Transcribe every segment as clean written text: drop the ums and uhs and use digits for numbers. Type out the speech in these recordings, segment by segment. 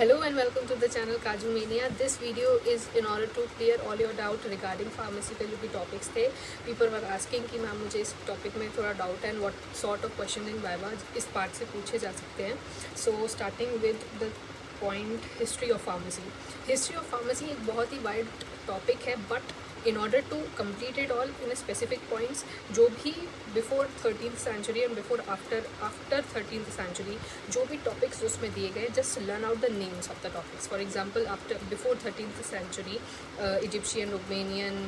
Hello and welcome to the channel Kaju Mania. This video is in order to clear all your doubt regarding pharmacy के जो भी topics थे. People were asking कि ma'am मुझे इस topic में थोड़ा doubt है and what sort of question in Viva इस part से पूछे जा सकते हैं. So starting with the point history of pharmacy. History of pharmacy एक बहुत ही wide topic है, but in order to complete it all in a specific points, जो भी before 13th century and before after 13th century जो भी topics उसमें दिए गए, just learn out the names of the topics. For example, before 13th century Egyptian, Romanian,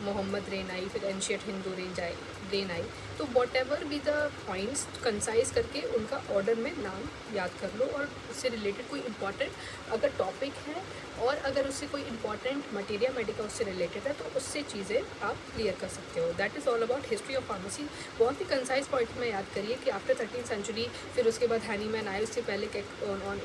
Mohammad reign आई, फिर ancient Hindu reign आई. तो वॉट एवर भी द पॉइंट्स कंसाइज करके उनका ऑर्डर में नाम याद कर लो, और उससे रिलेटेड कोई इंपॉर्टेंट अगर टॉपिक है और अगर उससे कोई इंपॉर्टेंट मटेरिया मेडिका उससे रिलेटेड है तो उससे चीज़ें आप क्लियर कर सकते हो. That is all about history of pharmacy. बहुत ही कंसाइज पॉइंट में याद करिए कि आफ्टर 13th सेंचुरी, फिर उसके बाद हैनीमैन आए, उससे पहले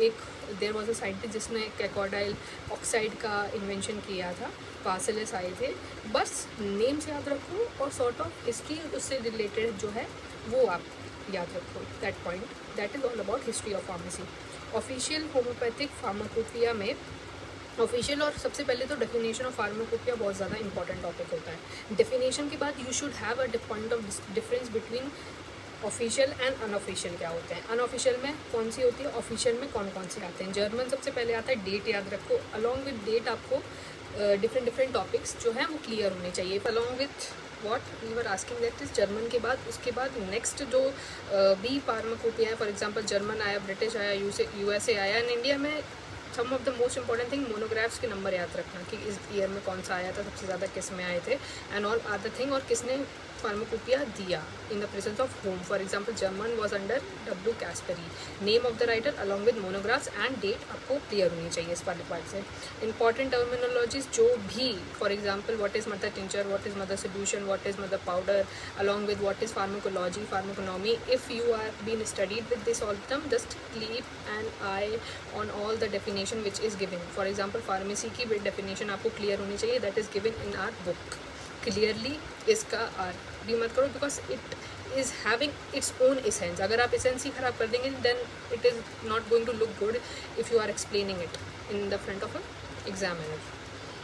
एक देयर वॉज अ साइंटिस्ट जिसने कैकोडाइल ऑक्साइड का इन्वेंशन किया था. पार्सेलस आए थे. बस नेम्स याद रखो और सॉर्ट ऑफ हिस्ट्री उससे रिलेटेड जो है वो आप याद रखो. That point, that is all about history of pharmacy. Official homeopathic pharmacopoeia में ऑफिशियल और सबसे पहले तो डेफिनेशन ऑफ फार्माकोपिया बहुत ज़्यादा इंपॉर्टेंट टॉपिक होता है. डेफिनेशन के बाद you should have a point of difference between official and unofficial क्या होते हैं. अनऑफिशियल में कौन सी होती है, ऑफिशियल में कौन कौन से आते हैं. जर्मन सबसे पहले आता है. डेट याद रखो. अलॉन्ग विद डेट आपको डिफरेंट टॉपिक्स जो हैं वो क्लियर होने चाहिए. Along with what we were asking that is German के बाद उसके बाद नेक्स्ट जो बी फार्माकोपिया है. फॉर एग्जांपल जर्मन आया, ब्रिटिश आया, यूएसए आया, एंड इंडिया में some of the most important thing monographs के नंबर याद रखना कि इस ईयर में कौन सा आया था, सबसे ज़्यादा किस में आए थे, एंड ऑल अदर थिंग, और किसने फार्माकोपिया दिया in the presence of home. For example German was under W Caspari. Name of the writer along with monographs and date आपको क्लियर होनी चाहिए इस वाले पार्ट से. इंपॉर्टेंट टर्मिनोलॉजीज जो भी, for example what is mother tincture, what is mother solution, what is mother powder, along with what is pharmacology, pharmaconomy. If you are been studied with this all them, just keep an eye on all the definition which is given. For example pharmacy की definition आपको clear होनी चाहिए. That is given in our book clearly. इसका आर भी मत करो because it is having its own essence. अगर आप एसेंस ही खराब कर देंगे then it is not going to look good if you are explaining it in the front of a examiner.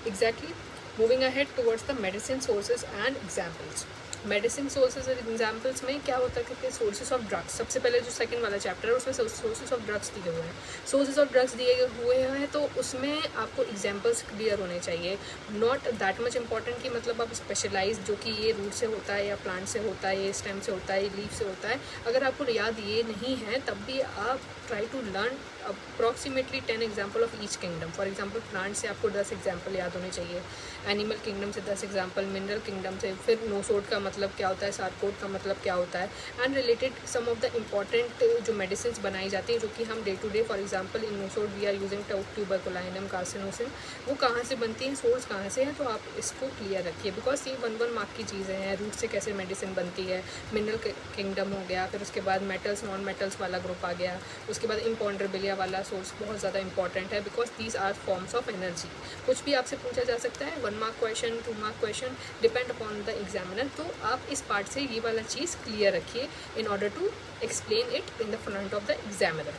Exactly. Moving ahead towards the medicine sources and examples. Medicine sources और examples में क्या होता है कि sources of drugs, सबसे पहले जो second वाला चैप्टर है उसमें सोर्सेज ऑफ ड्रग्स दिए हुए हैं. सोर्सेज ऑफ ड्रग्स दिए हुए हैं तो उसमें आपको एग्जाम्पल्स क्लियर होने चाहिए. नॉट दैट मच इंपॉर्टेंट कि मतलब आप स्पेशलाइज जो कि ये रूट से होता है या प्लांट से होता है, ये स्टेम से होता है, ये लीफ से होता है. अगर आपको याद ये नहीं है तब भी आप try to learn approximately 10 example of each kingdom. For example plant से आपको 10 एग्जाम्पल याद होने चाहिए, एनिमल किंगडम से 10 एग्जाम्पल, मिनरल किंगडम से, फिर नोसोड का मतलब क्या होता है, सार्कोड का मतलब क्या होता है, and related some of the important जो मेडिसिन बनाई जाती है जो कि हम day to day. For example in nosode we are using tuberculinum, carcinosin. वो कहाँ से बनती हैं, सोर्स कहाँ से है, तो आप इसको क्लियर रखिए बिकॉज ये 1 मार्क की चीज़ें हैं. रूट से कैसे मेडिसिन बनती है, मिनरल किंगडम हो गया, फिर उसके बाद मेटल्स नॉन मेटल्स वाला ग्रुप आ गया, उसके बाद इम्पॉन्डरबिलिया वाला सोर्स बहुत ज़्यादा इंपॉर्टेंट है because these are forms of energy. कुछ भी आपसे पूछा जा सकता है, 1 mark question, 2 mark question, depend upon the examiner. तो आप इस पार्ट से ये वाला चीज़ क्लियर रखिए in order to explain it in the front of the examiner,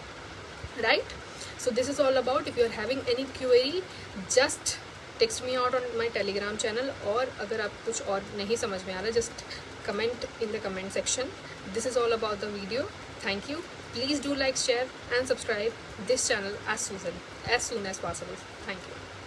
right? So this is all about. If you are having any query, just text me out on my telegram channel, और अगर आप कुछ और नहीं समझ में आ रहा just comment in the comment section. This is all about the video. Thank you. Please do like, share and subscribe this channel as soon as possible. Thank you.